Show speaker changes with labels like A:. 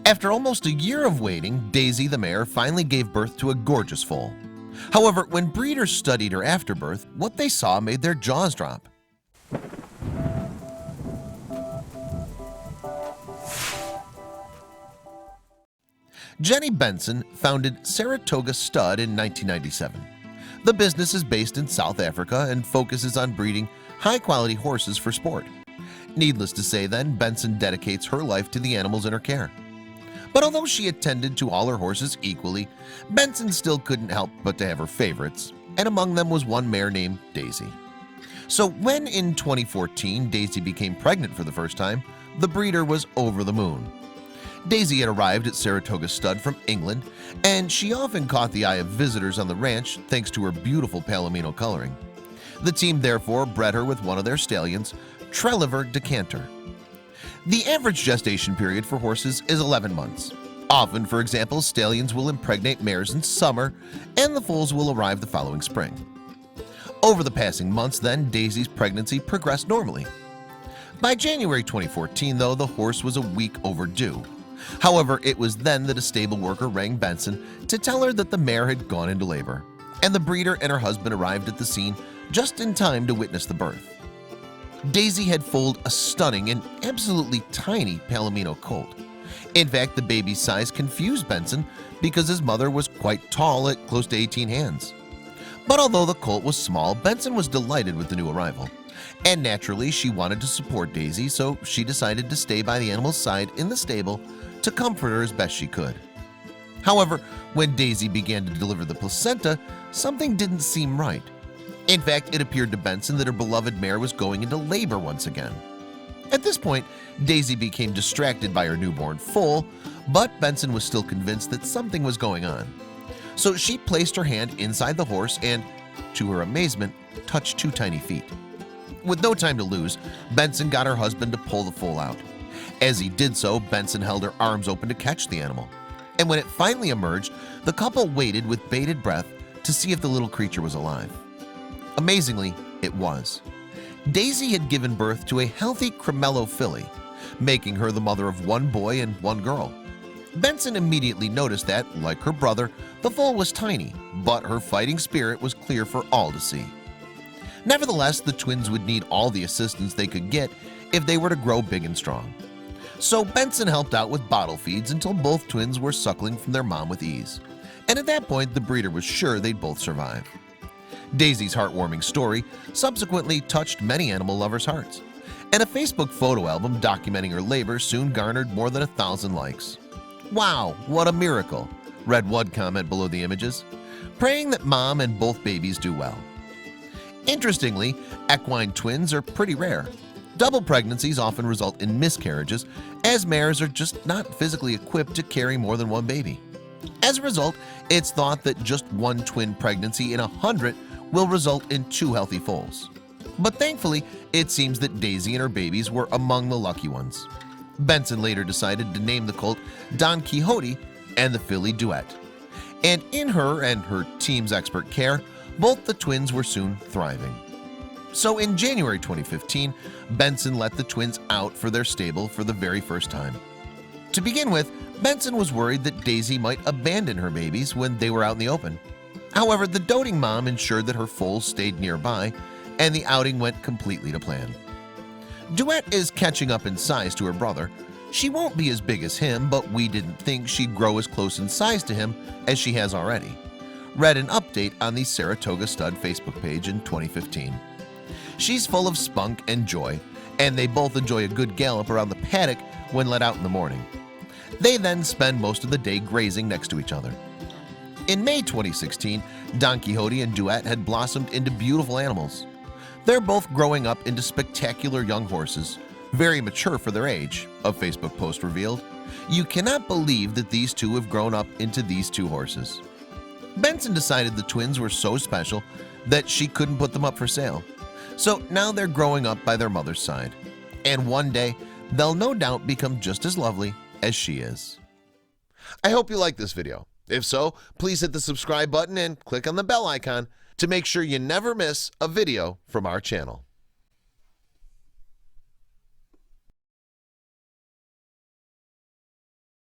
A: After almost a year of waiting, Daisy the mare finally gave birth to a gorgeous foal. However, when breeders studied her afterbirth, what they saw made their jaws drop. Jenny Benson founded Saratoga Stud in 1997. The business is based in South Africa and focuses on breeding high-quality horses for sport. Needless to say then, Benson dedicates her life to the animals in her care. But although she attended to all her horses equally, Benson still couldn't help but to have her favorites, and among them was one mare named Daisy. So when in 2014 Daisy became pregnant for the first time, the breeder was over the moon. Daisy had arrived at Saratoga Stud from England, and she often caught the eye of visitors on the ranch thanks to her beautiful palomino coloring. The team therefore bred her with one of their stallions, Trelliver Decanter. The average gestation period for horses is 11 months. Often, for example, stallions will impregnate mares in summer, and the foals will arrive the following spring. Over the passing months then, Daisy's pregnancy progressed normally. By January 2014 though, the horse was a week overdue. However, it was then that a stable worker rang Benson to tell her that the mare had gone into labor, and the breeder and her husband arrived at the scene just in time to witness the birth. Daisy had foaled a stunning and absolutely tiny palomino colt. In fact, the baby's size confused Benson because his mother was quite tall at close to 18 hands. But although the colt was small, Benson was delighted with the new arrival. And naturally, she wanted to support Daisy, so she decided to stay by the animal's side in the stable to comfort her as best she could. However, when Daisy began to deliver the placenta, something didn't seem right. In fact, it appeared to Benson that her beloved mare was going into labor once again. At this point, Daisy became distracted by her newborn foal, but Benson was still convinced that something was going on. So she placed her hand inside the horse and, to her amazement, touched two tiny feet. With no time to lose, Benson got her husband to pull the foal out. As he did so, Benson held her arms open to catch the animal. And when it finally emerged, the couple waited with bated breath to see if the little creature was alive. Amazingly, it was. Daisy had given birth to a healthy Cremello filly, making her the mother of one boy and one girl. Benson immediately noticed that, like her brother, the foal was tiny, but her fighting spirit was clear for all to see. Nevertheless, the twins would need all the assistance they could get if they were to grow big and strong. So Benson helped out with bottle feeds until both twins were suckling from their mom with ease. And at that point, the breeder was sure they'd both survive. Daisy's heartwarming story subsequently touched many animal lovers' hearts, and a Facebook photo album documenting her labor soon garnered more than 1,000 likes. "Wow, what a miracle," read one comment below the images, praying that mom and both babies do well. Interestingly, equine twins are pretty rare. Double pregnancies often result in miscarriages, as mares are just not physically equipped to carry more than one baby. As a result, it's thought that just one twin pregnancy in 100 will result in 2 healthy foals. But thankfully, it seems that Daisy and her babies were among the lucky ones. Benson later decided to name the colt Don Quixote and the filly Duet. And in her and her team's expert care, both the twins were soon thriving. So in January 2015, Benson let the twins out for their stable for the very first time. To begin with, Benson was worried that Daisy might abandon her babies when they were out in the open. However, the doting mom ensured that her foals stayed nearby, and the outing went completely to plan. Duet is catching up in size to her brother. She won't be as big as him, but we didn't think she'd grow as close in size to him as she has already. Read an update on the Saratoga Stud Facebook page in 2015. She's full of spunk and joy, and they both enjoy a good gallop around the paddock when let out in the morning. They then spend most of the day grazing next to each other. In May 2016, Don Quixote and Duet had blossomed into beautiful animals. They're both growing up into spectacular young horses, very mature for their age, a Facebook post revealed. You cannot believe that these two have grown up into these two horses. Benson decided the twins were so special that she couldn't put them up for sale. So now they're growing up by their mother's side. And one day, they'll no doubt become just as lovely as she is. I hope you like this video. If so, please hit the subscribe button and click on the bell icon to make sure you never miss a video from our channel.